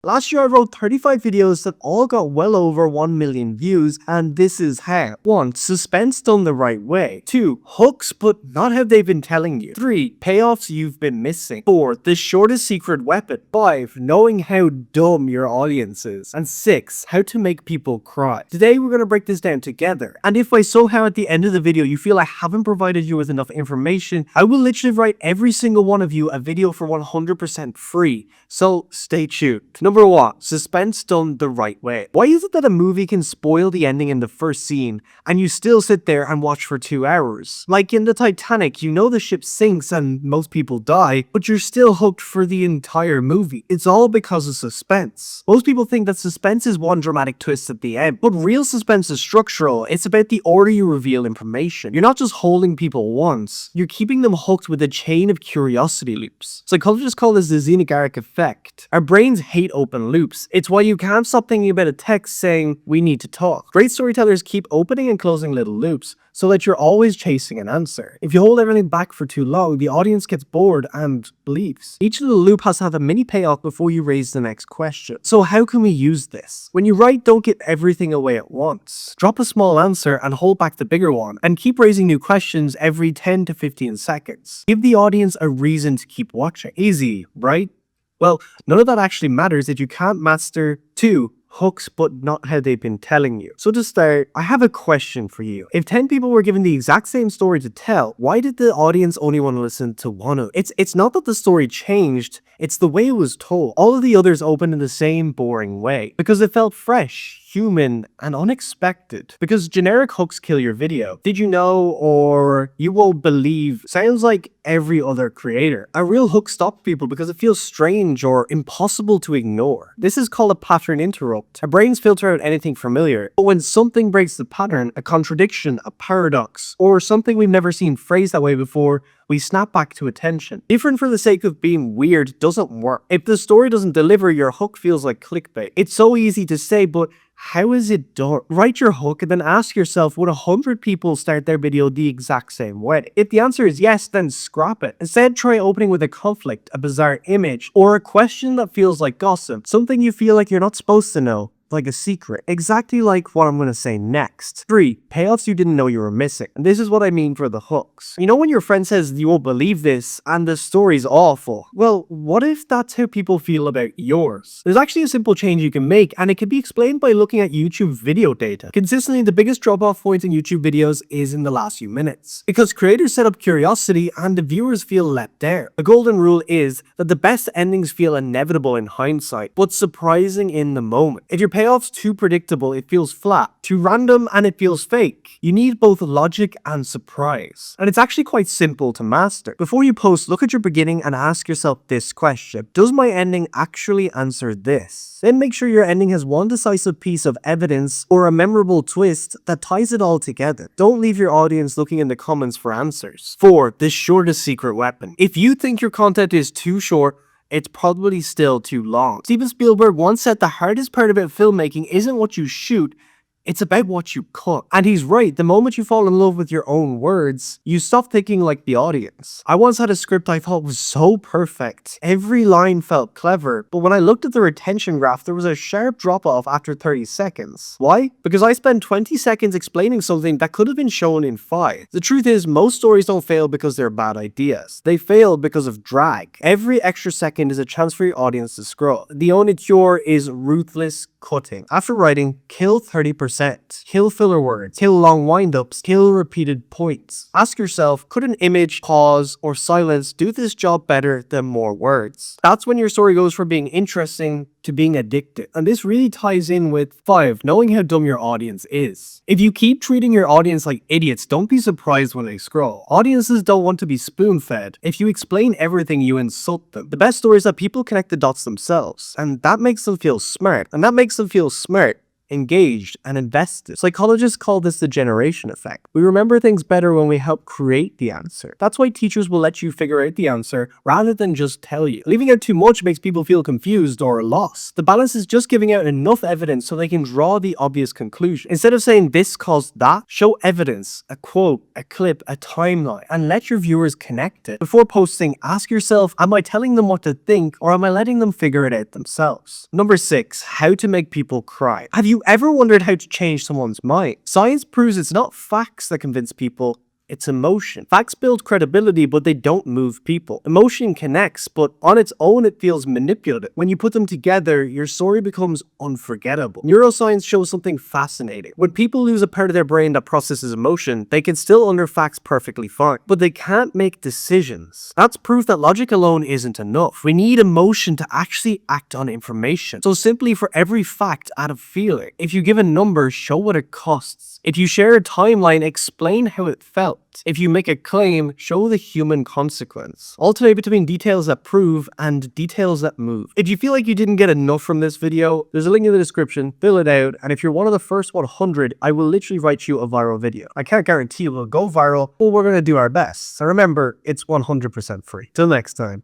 Last year I wrote 35 videos that all got well over 1 million views, and this is how. 1. Suspense done the right way. 2. Hooks but not how they've been telling you. 3. Payoffs you've been missing. 4. The shortest secret weapon. 5. Knowing how dumb your audience is. And 6. How to make people cry. Today we're going to break this down together, and if by somehow at the end of the video you feel I haven't provided you with enough information, I will literally write every single one of you a video for 100% free, so stay tuned. Number 1. Suspense done the right way. Why is it that a movie can spoil the ending in the first scene, and you still sit there and watch for 2 hours? Like in the Titanic, you know the ship sinks and most people die, but you're still hooked for the entire movie. It's all because of suspense. Most people think that suspense is one dramatic twist at the end, but real suspense is structural. It's about the order you reveal information. You're not just holding people once, you're keeping them hooked with a chain of curiosity loops. Psychologists call this the Zeigarnik effect. Our brains hate open loops. It's why you can't stop thinking about a text saying, "We need to talk." Great storytellers keep opening and closing little loops so that you're always chasing an answer. If you hold everything back for too long, the audience gets bored and leaves. Each little loop has to have a mini payoff before you raise the next question. So how can we use this? When you write, don't give everything away at once. Drop a small answer and hold back the bigger one, and keep raising new questions every 10 to 15 seconds. Give the audience a reason to keep watching. Easy, right? Well, none of that actually matters if you can't master 2. Hooks but not how they've been telling you. So to start, I have a question for you. If 10 people were given the exact same story to tell, why did the audience only want to listen to one of it? It's not that the story changed, it's the way it was told. All of the others opened in the same boring way because it felt fresh, human, and unexpected. Because generic hooks kill your video. Did you know, or you won't believe, sounds like every other creator. A real hook stops people because it feels strange or impossible to ignore. This is called a pattern interrupt. Our brains filter out anything familiar, but when something breaks the pattern, a contradiction, a paradox, or something we've never seen phrased that way before, we snap back to attention. Different for the sake of being weird doesn't work. If the story doesn't deliver, your hook feels like clickbait. It's so easy to say, but how is it done? Write your hook and then ask yourself, would 100 people start their video the exact same way? If the answer is yes, then scrap it. Instead, try opening with a conflict, a bizarre image, or a question that feels like gossip, something you feel like you're not supposed to know. Like a secret. Exactly like what I'm going to say next. 3. Payoffs you didn't know you were missing. And this is what I mean for the hooks. You know when your friend says you won't believe this and the story's awful? Well, what if that's how people feel about yours? There's actually a simple change you can make, and it can be explained by looking at YouTube video data. Consistently, the biggest drop-off point in YouTube videos is in the last few minutes, because creators set up curiosity and the viewers feel let down. The golden rule is that the best endings feel inevitable in hindsight, but surprising in the moment. If your payoff's too predictable, it feels flat. Too random, and it feels fake. You need both logic and surprise. And it's actually quite simple to master. Before you post, look at your beginning and ask yourself this question. Does my ending actually answer this? Then make sure your ending has one decisive piece of evidence or a memorable twist that ties it all together. Don't leave your audience looking in the comments for answers. 4. The shortest secret weapon. If you think your content is too short, it's probably still too long. Steven Spielberg once said the hardest part about filmmaking isn't what you shoot, it's about what you cut. And he's right. The moment you fall in love with your own words, you stop thinking like the audience. I once had a script I thought was so perfect. Every line felt clever, but when I looked at the retention graph, there was a sharp drop off after 30 seconds. Why? Because I spent 20 seconds explaining something that could have been shown in 5. The truth is, most stories don't fail because they're bad ideas. They fail because of drag. Every extra second is a chance for your audience to scroll. The only cure is ruthless cutting. After writing, kill 30%. Kill filler words. Kill long wind-ups. Kill repeated points. Ask yourself, could an image, pause, or silence do this job better than more words? That's when your story goes from being interesting to being addictive. And this really ties in with 5, knowing how dumb your audience is. If you keep treating your audience like idiots, don't be surprised when they scroll. Audiences don't want to be spoon-fed. If you explain everything, you insult them. The best story is that people connect the dots themselves, and that makes them feel smart. And that makes them feel smart engaged, and invested. Psychologists call this the generation effect. We remember things better when we help create the answer. That's why teachers will let you figure out the answer rather than just tell you. Leaving out too much makes people feel confused or lost. The balance is just giving out enough evidence so they can draw the obvious conclusion. Instead of saying this caused that, show evidence, a quote, a clip, a timeline, and let your viewers connect it. Before posting, ask yourself, am I telling them what to think or am I letting them figure it out themselves? Number 6, how to make people cry. Have you ever wondered how to change someone's mind? Science proves it's not facts that convince people, it's emotion. Facts build credibility, but they don't move people. Emotion connects, but on its own it feels manipulative. When you put them together, your story becomes unforgettable. Neuroscience shows something fascinating. When people lose a part of their brain that processes emotion, they can still under facts perfectly fine, but they can't make decisions. That's proof that logic alone isn't enough. We need emotion to actually act on information. So simply for every fact, add a feeling. If you give a number, show what it costs. If you share a timeline, explain how it felt. If you make a claim, show the human consequence. Alternate between details that prove and details that move. If you feel like you didn't get enough from this video, there's a link in the description, fill it out, and if you're one of the first 100, I will literally write you a viral video. I can't guarantee it will go viral, but we're gonna do our best. So remember, it's 100% free. Till next time.